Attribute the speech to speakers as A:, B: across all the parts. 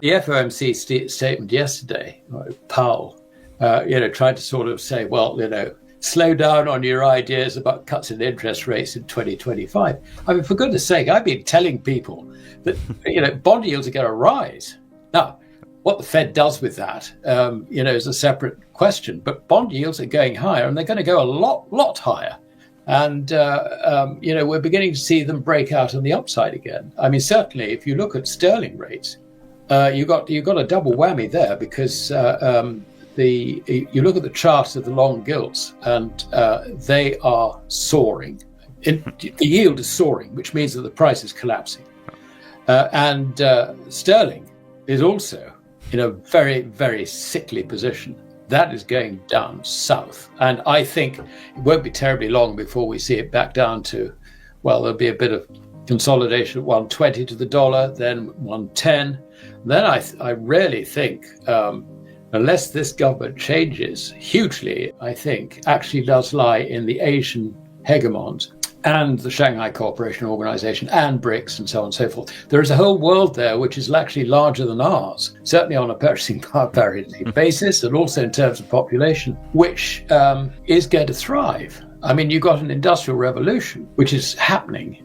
A: The FOMC statement yesterday, Powell, tried to sort of say, well, slow down on your ideas about cuts in interest rates in 2025. I mean, for goodness sake, I've been telling people that, bond yields are going to rise. Now, what the Fed does with that, is a separate question. But bond yields are going higher, and they're going to go a lot higher. And, we're beginning to see them break out on the upside again. I mean, certainly, if you look at sterling rates, you've got a double whammy there because you look at the chart of the long gilts and they are soaring. The yield is soaring, which means that the price is collapsing. And sterling is also in a very, very sickly position. That is going down south. And I think it won't be terribly long before we see it back down to, well, there'll be a bit of consolidation at 120 to the dollar, then 110. Then I really think, unless this government changes hugely, I think actually does lie in the Asian hegemons and the Shanghai Cooperation Organization and BRICS and so on and so forth. There is a whole world there which is actually larger than ours, certainly on a purchasing power parity basis and also in terms of population, which is going to thrive. I mean, you've got an industrial revolution which is happening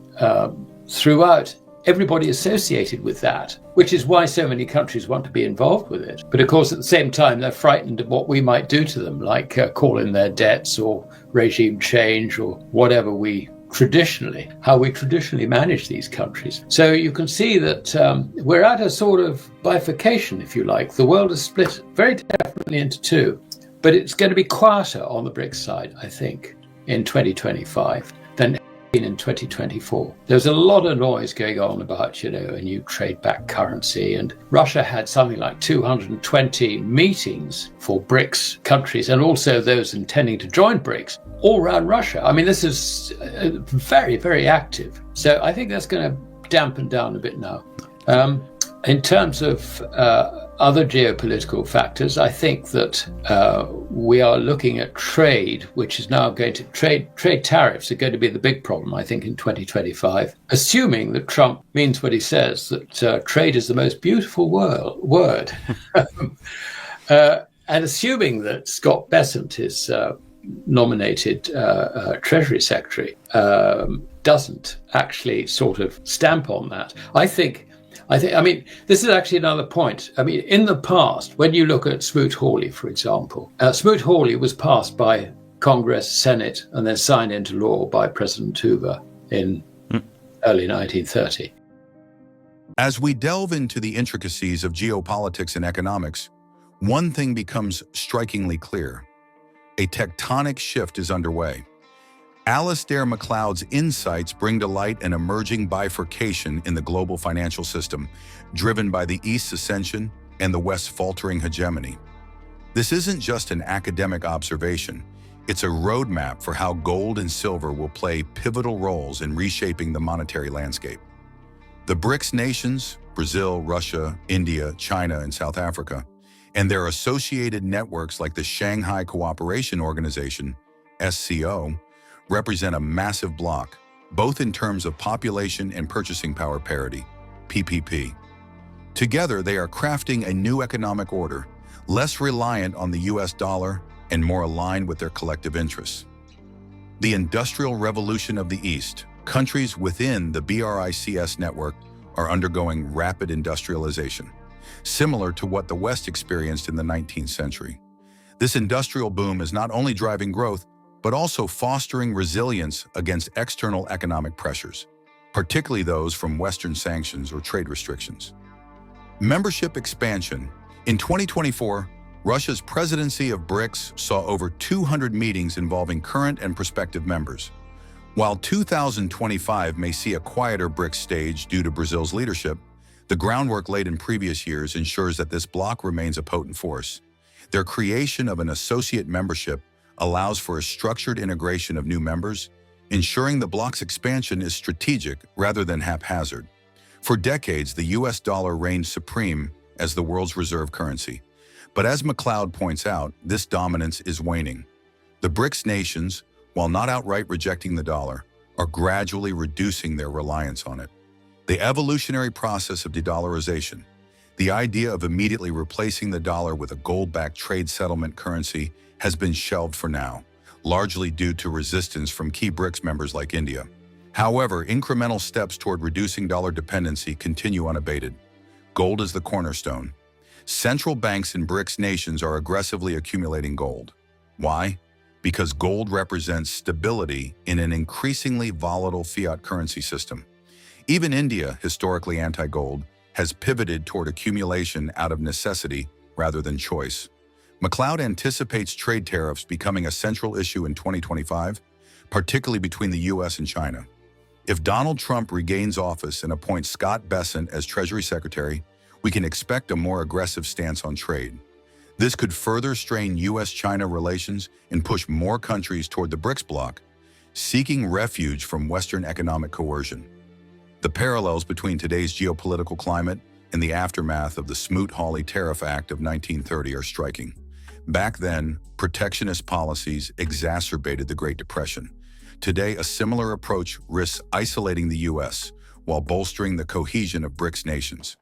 A: throughout everybody associated with that, which is why so many countries want to be involved with it. But of course, at the same time, they're frightened of what we might do to them, like call in their debts or regime change or whatever how we traditionally manage these countries. So you can see that we're at a sort of bifurcation, if you like. The world is split very definitely into two, but it's going to be quieter on the BRICS side, I think, in 2025 than in 2024. There's a lot of noise going on about, a new trade-backed currency, and Russia had something like 220 meetings for BRICS countries and also those intending to join BRICS all around Russia. I mean, this is very, very active. So I think that's going to dampen down a bit now. In terms of other geopolitical factors, I think that we are looking at trade, which is now going to trade tariffs are going to be the big problem, I think, in 2025, assuming that Trump means what he says, that trade is the most beautiful word. And assuming that Scott Bessent is nominated Treasury Secretary, doesn't actually sort of stamp on that. I mean, this is actually another point. I mean, in the past, when you look at Smoot-Hawley, for example, Smoot-Hawley was passed by Congress, Senate, and then signed into law by President Hoover in early 1930.
B: As we delve into the intricacies of geopolitics and economics, one thing becomes strikingly clear. A tectonic shift is underway. Alasdair Macleod's insights bring to light an emerging bifurcation in the global financial system, driven by the East's ascension and the West's faltering hegemony. This isn't just an academic observation, it's a roadmap for how gold and silver will play pivotal roles in reshaping the monetary landscape. The BRICS nations, Brazil, Russia, India, China, and South Africa, and their associated networks like the Shanghai Cooperation Organization, SCO, represent a massive bloc, both in terms of population and purchasing power parity, PPP. Together, they are crafting a new economic order, less reliant on the US dollar and more aligned with their collective interests. The Industrial Revolution of the East, countries within the BRICS network are undergoing rapid industrialization, similar to what the West experienced in the 19th century. This industrial boom is not only driving growth, but also fostering resilience against external economic pressures, particularly those from Western sanctions or trade restrictions. Membership expansion. In 2024, Russia's presidency of BRICS saw over 200 meetings involving current and prospective members. While 2025 may see a quieter BRICS stage due to Brazil's leadership, the groundwork laid in previous years ensures that this bloc remains a potent force. Their creation of an associate membership allows for a structured integration of new members, ensuring the bloc's expansion is strategic rather than haphazard. For decades, the US dollar reigned supreme as the world's reserve currency. But as Macleod points out, this dominance is waning. The BRICS nations, while not outright rejecting the dollar, are gradually reducing their reliance on it. The evolutionary process of de-dollarization. The idea of immediately replacing the dollar with a gold-backed trade settlement currency has been shelved for now, largely due to resistance from key BRICS members like India. However, incremental steps toward reducing dollar dependency continue unabated. Gold is the cornerstone. Central banks in BRICS nations are aggressively accumulating gold. Why? Because gold represents stability in an increasingly volatile fiat currency system. Even India, historically anti-gold, has pivoted toward accumulation out of necessity rather than choice. Macleod anticipates trade tariffs becoming a central issue in 2025, particularly between the US and China. If Donald Trump regains office and appoints Scott Bessent as Treasury Secretary, we can expect a more aggressive stance on trade. This could further strain US-China relations and push more countries toward the BRICS bloc, seeking refuge from Western economic coercion. The parallels between today's geopolitical climate and the aftermath of the Smoot-Hawley Tariff Act of 1930 are striking. Back then, protectionist policies exacerbated the Great Depression. Today, a similar approach risks isolating the US while bolstering the cohesion of BRICS nations.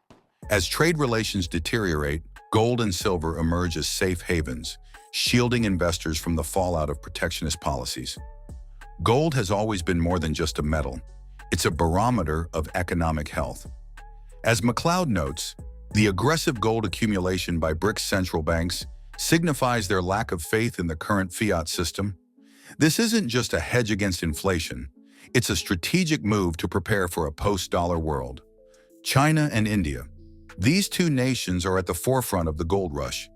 B: As trade relations deteriorate, gold and silver emerge as safe havens, shielding investors from the fallout of protectionist policies. Gold has always been more than just a metal. It's a barometer of economic health. As Macleod notes, the aggressive gold accumulation by BRICS central banks signifies their lack of faith in the current fiat system. This isn't just a hedge against inflation. It's a strategic move to prepare for a post-dollar world. China and India. These two nations are at the forefront of the gold rush.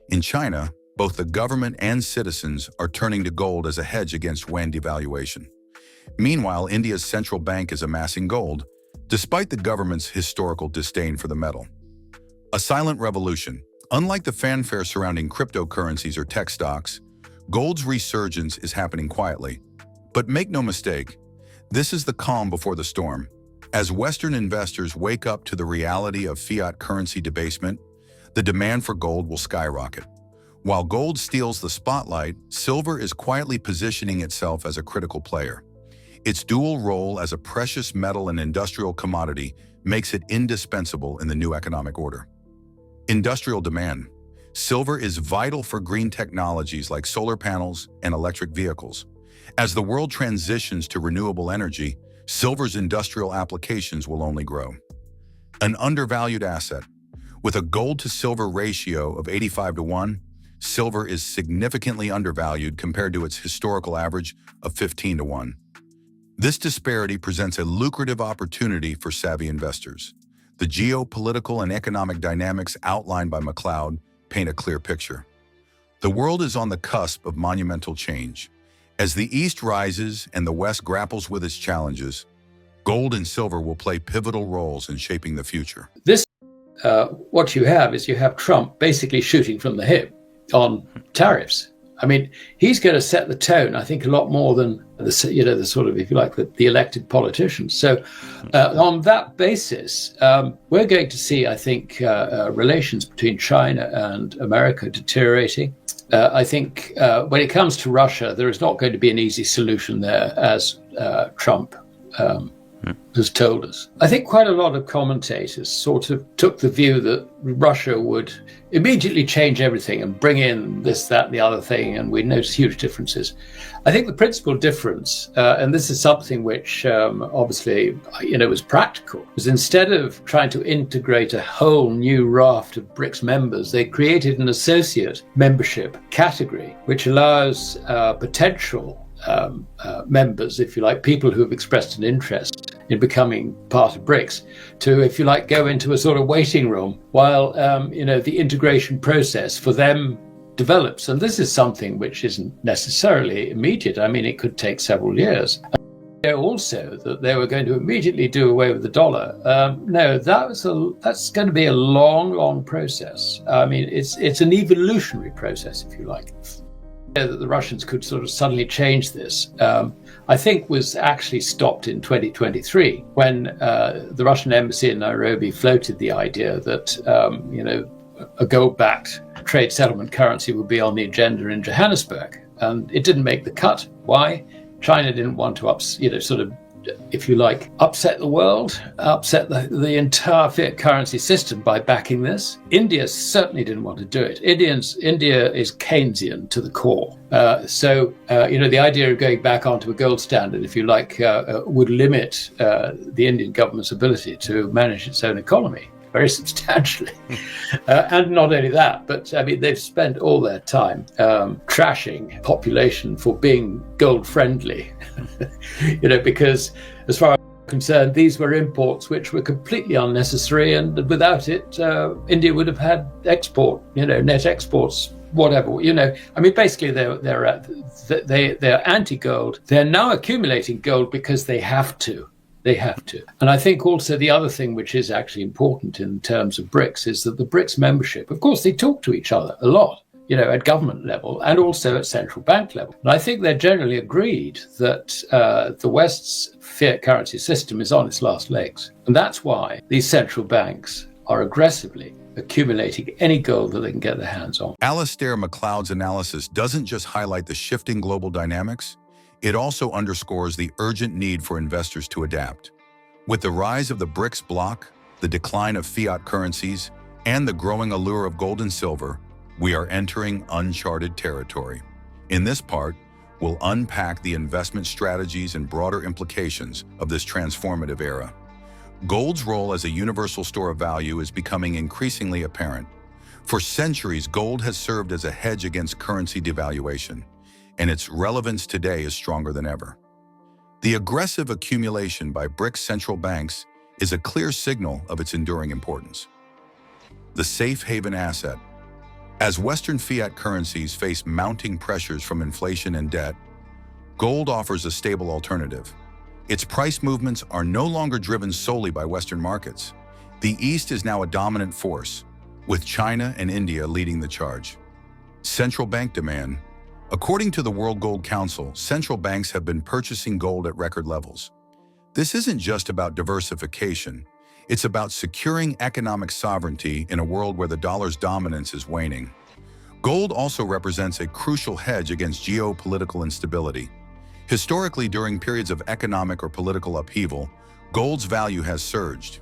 B: In China, both the government and citizens are turning to gold as a hedge against yuan devaluation. Meanwhile, India's central bank is amassing gold, despite the government's historical disdain for the metal. A silent revolution. Unlike the fanfare surrounding cryptocurrencies or tech stocks, gold's resurgence is happening quietly. But make no mistake, this is the calm before the storm. As Western investors wake up to the reality of fiat currency debasement, the demand for gold will skyrocket. While gold steals the spotlight, silver is quietly positioning itself as a critical player. Its dual role as a precious metal and industrial commodity makes it indispensable in the new economic order. Industrial demand. Silver is vital for green technologies like solar panels and electric vehicles. As the world transitions to renewable energy, silver's industrial applications will only grow. An undervalued asset. With a gold-to-silver ratio of 85:1, silver is significantly undervalued compared to its historical average of 15:1. This disparity presents a lucrative opportunity for savvy investors. The geopolitical and economic dynamics outlined by Macleod paint a clear picture. The world is on the cusp of monumental change. As the East rises and the West grapples with its challenges, gold and silver will play pivotal roles in shaping the future.
A: What you have Trump basically shooting from the hip on tariffs. I mean, he's going to set the tone, I think, a lot more than the sort of, if you like, the elected politicians. So on that basis, we're going to see, I think, relations between China and America deteriorating. I think when it comes to Russia, there is not going to be an easy solution there, as Trump has told us. I think quite a lot of commentators sort of took the view that Russia would immediately change everything and bring in this, that, and the other thing, and we notice huge differences. I think the principal difference, and this is something which obviously, was practical, was instead of trying to integrate a whole new raft of BRICS members, they created an associate membership category, which allows potential members, if you like, people who have expressed an interest in becoming part of BRICS, to, if you like, go into a sort of waiting room while, the integration process for them develops. And this is something which isn't necessarily immediate. I mean, it could take several years. Also, that they were going to immediately do away with the dollar. No, that's going to be a long, long process. I mean, it's an evolutionary process, if you like. That the Russians could sort of suddenly change this, I think was actually stopped in 2023 when the Russian embassy in Nairobi floated the idea that, a gold-backed trade settlement currency would be on the agenda in Johannesburg. And it didn't make the cut. Why? China didn't want to if you like, upset the world, upset the entire fiat currency system by backing this. India certainly didn't want to do it. India is Keynesian to the core. So the idea of going back onto a gold standard, if you like, would limit the Indian government's ability to manage its own economy very substantially. And not only that, but I mean, they've spent all their time trashing population for being gold friendly, because as far as I'm concerned, these were imports which were completely unnecessary. And without it, India would have had net exports, whatever, I mean, basically they're anti-gold. They're now accumulating gold because they have to. And I think also the other thing which is actually important in terms of BRICS is that the BRICS membership, of course, they talk to each other a lot, at government level and also at central bank level. And I think they're generally agreed that the West's fiat currency system is on its last legs. And that's why these central banks are aggressively accumulating any gold that they can get their hands on.
B: Alasdair Macleod's analysis doesn't just highlight the shifting global dynamics, it also underscores the urgent need for investors to adapt. With the rise of the BRICS bloc, the decline of fiat currencies, and the growing allure of gold and silver, we are entering uncharted territory. In this part, we'll unpack the investment strategies and broader implications of this transformative era. Gold's role as a universal store of value is becoming increasingly apparent. For centuries, gold has served as a hedge against currency devaluation, and its relevance today is stronger than ever. The aggressive accumulation by BRICS central banks is a clear signal of its enduring importance. The safe haven asset. As Western fiat currencies face mounting pressures from inflation and debt, gold offers a stable alternative. Its price movements are no longer driven solely by Western markets. The East is now a dominant force, with China and India leading the charge. Central bank demand. According to the World Gold Council, central banks have been purchasing gold at record levels. This isn't just about diversification, it's about securing economic sovereignty in a world where the dollar's dominance is waning. Gold also represents a crucial hedge against geopolitical instability. Historically, during periods of economic or political upheaval, gold's value has surged.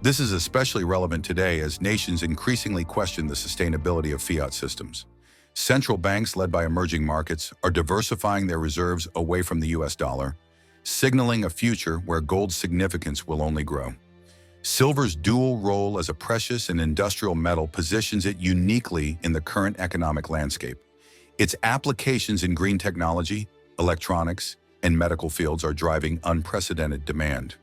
B: This is especially relevant today as nations increasingly question the sustainability of fiat systems. Central banks led by emerging markets are diversifying their reserves away from the US dollar, signaling a future where gold's significance will only grow. Silver's dual role as a precious and industrial metal positions it uniquely in the current economic landscape. Its applications in green technology, electronics, and medical fields are driving unprecedented demand.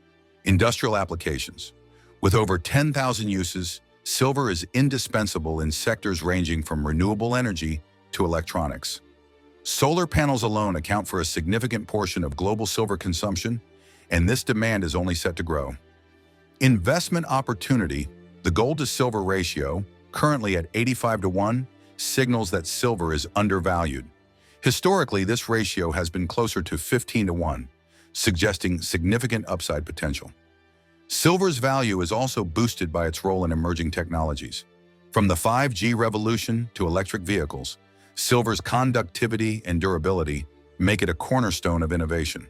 B: Industrial applications. With over 10,000 uses, silver is indispensable in sectors ranging from renewable energy to electronics. Solar panels alone account for a significant portion of global silver consumption, and this demand is only set to grow. Investment opportunity. The gold-to-silver ratio, currently at 85:1, signals that silver is undervalued. Historically, this ratio has been closer to 15:1, suggesting significant upside potential. Silver's value is also boosted by its role in emerging technologies. From the 5G revolution to electric vehicles, silver's conductivity and durability make it a cornerstone of innovation.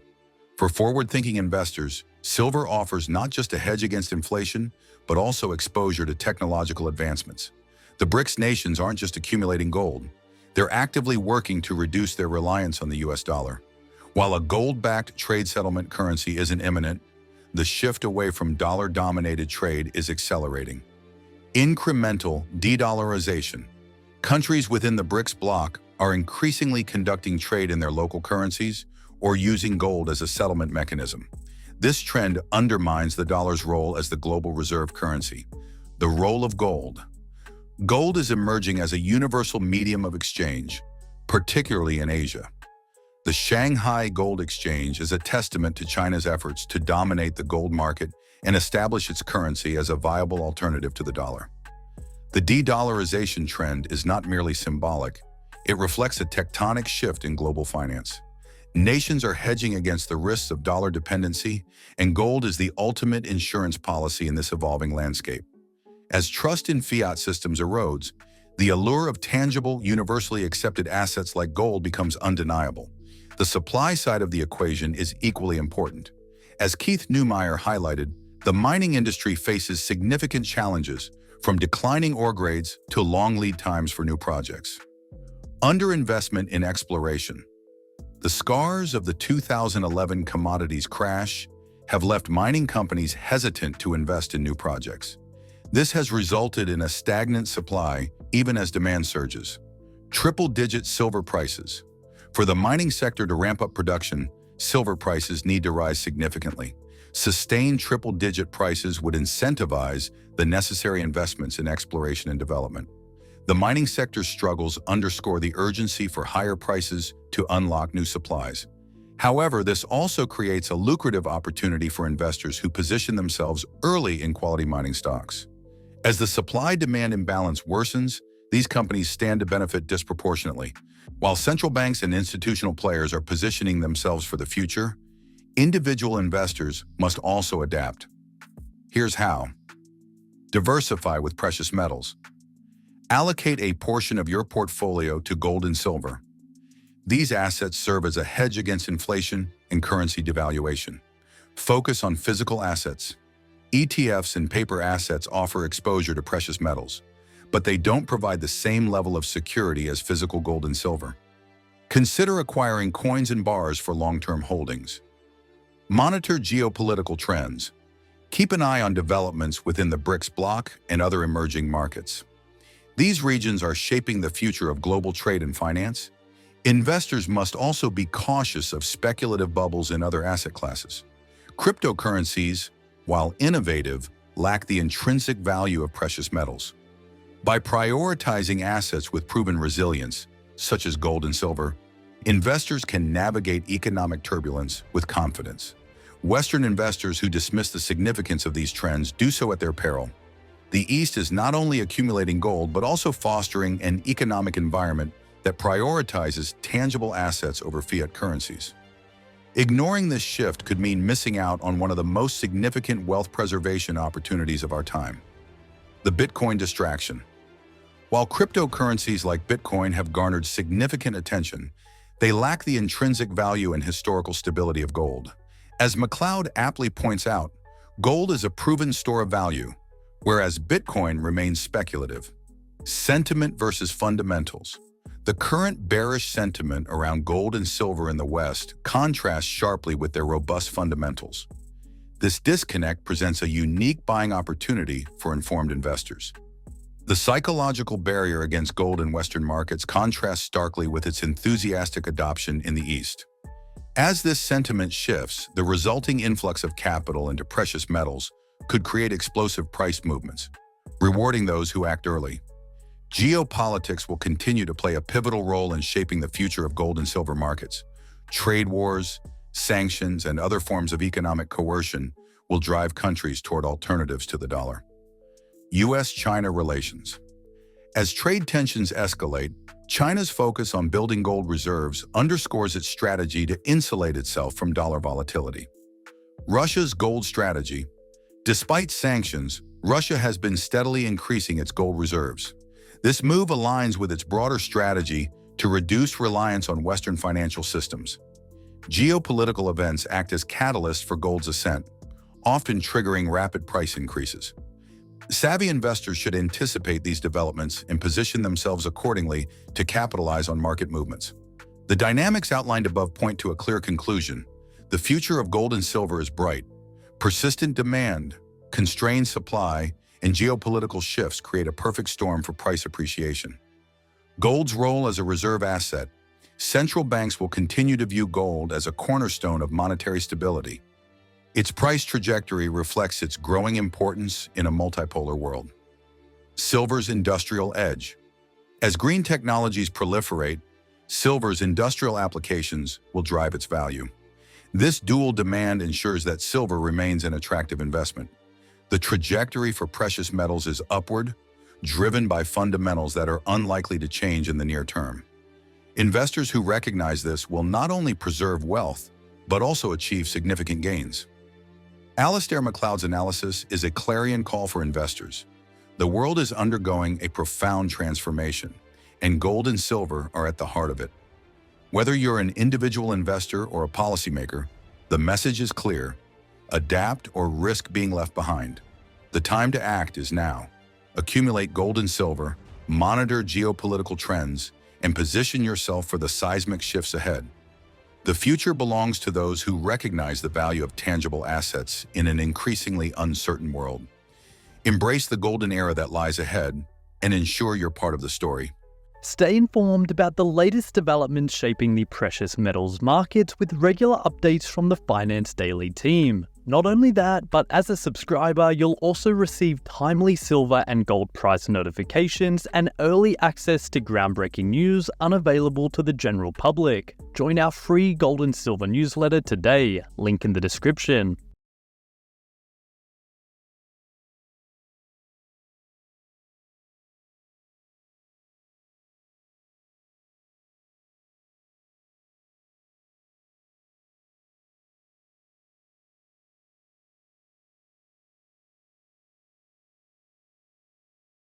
B: For forward-thinking investors, silver offers not just a hedge against inflation, but also exposure to technological advancements. The BRICS nations aren't just accumulating gold, they're actively working to reduce their reliance on the US dollar. While a gold-backed trade settlement currency isn't imminent, the shift away from dollar-dominated trade is accelerating. Incremental de-dollarization. Countries within the BRICS bloc are increasingly conducting trade in their local currencies or using gold as a settlement mechanism. This trend undermines the dollar's role as the global reserve currency. The role of gold. Gold is emerging as a universal medium of exchange, particularly in Asia. The Shanghai Gold Exchange is a testament to China's efforts to dominate the gold market and establish its currency as a viable alternative to the dollar. The de-dollarization trend is not merely symbolic, it reflects a tectonic shift in global finance. Nations are hedging against the risks of dollar dependency, and gold is the ultimate insurance policy in this evolving landscape. As trust in fiat systems erodes, the allure of tangible, universally accepted assets like gold becomes undeniable. The supply side of the equation is equally important. As Keith Neumeyer highlighted, the mining industry faces significant challenges, from declining ore grades to long lead times for new projects. Underinvestment in exploration. The scars of the 2011 commodities crash have left mining companies hesitant to invest in new projects. This has resulted in a stagnant supply even as demand surges. Triple-digit silver prices. For the mining sector to ramp up production, silver prices need to rise significantly. Sustained triple-digit prices would incentivize the necessary investments in exploration and development. The mining sector's struggles underscore the urgency for higher prices to unlock new supplies. However, this also creates a lucrative opportunity for investors who position themselves early in quality mining stocks. As the supply-demand imbalance worsens, these companies stand to benefit disproportionately. While central banks and institutional players are positioning themselves for the future, individual investors must also adapt. Here's how. Diversify with precious metals. Allocate a portion of your portfolio to gold and silver. These assets serve as a hedge against inflation and currency devaluation. Focus on physical assets. ETFs and paper assets offer exposure to precious metals, but they don't provide the same level of security as physical gold and silver. Consider acquiring coins and bars for long-term holdings. Monitor geopolitical trends. Keep an eye on developments within the BRICS bloc and other emerging markets. These regions are shaping the future of global trade and finance. Investors must also be cautious of speculative bubbles in other asset classes. Cryptocurrencies, while innovative, lack the intrinsic value of precious metals. By prioritizing assets with proven resilience, such as gold and silver, investors can navigate economic turbulence with confidence. Western investors who dismiss the significance of these trends do so at their peril. The East is not only accumulating gold, but also fostering an economic environment that prioritizes tangible assets over fiat currencies. Ignoring this shift could mean missing out on one of the most significant wealth preservation opportunities of our time. The Bitcoin distraction. While cryptocurrencies like Bitcoin have garnered significant attention, they lack the intrinsic value and historical stability of gold. As Macleod aptly points out, gold is a proven store of value, whereas Bitcoin remains speculative. Sentiment versus fundamentals. The current bearish sentiment around gold and silver in the West contrasts sharply with their robust fundamentals. This disconnect presents a unique buying opportunity for informed investors. The psychological barrier against gold in Western markets contrasts starkly with its enthusiastic adoption in the East. As this sentiment shifts, the resulting influx of capital into precious metals could create explosive price movements, rewarding those who act early. Geopolitics will continue to play a pivotal role in shaping the future of gold and silver markets. Trade wars, sanctions, and other forms of economic coercion will drive countries toward alternatives to the dollar. U.S.-China relations. As trade tensions escalate, China's focus on building gold reserves underscores its strategy to insulate itself from dollar volatility. Russia's gold strategy. Despite sanctions, Russia has been steadily increasing its gold reserves. This move aligns with its broader strategy to reduce reliance on Western financial systems. Geopolitical events act as catalysts for gold's ascent, often triggering rapid price increases. Savvy investors should anticipate these developments and position themselves accordingly to capitalize on market movements. The dynamics outlined above point to a clear conclusion. The future of gold and silver is bright. Persistent demand, constrained supply, and geopolitical shifts create a perfect storm for price appreciation. Gold's role as a reserve asset. Central banks will continue to view gold as a cornerstone of monetary stability. Its price trajectory reflects its growing importance in a multipolar world. Silver's industrial edge. As green technologies proliferate, silver's industrial applications will drive its value. This dual demand ensures that silver remains an attractive investment. The trajectory for precious metals is upward, driven by fundamentals that are unlikely to change in the near term. Investors who recognize this will not only preserve wealth, but also achieve significant gains. Alasdair Macleod's analysis is a clarion call for investors. The world is undergoing a profound transformation, and gold and silver are at the heart of it. Whether you're an individual investor or a policymaker, the message is clear. adapt, or risk being left behind. The time to act is now. Accumulate gold and silver, monitor geopolitical trends, and position yourself for the seismic shifts ahead. The future belongs to those who recognize the value of tangible assets in an increasingly uncertain world. Embrace the golden era that lies ahead and ensure you're part of the story.
C: Stay informed about the latest developments shaping the precious metals markets with regular updates from the Finance Daily team. Not only that, but as a subscriber, you'll also receive timely silver and gold price notifications and early access to groundbreaking news unavailable to the general public. Join our free gold and silver newsletter today, link in the description.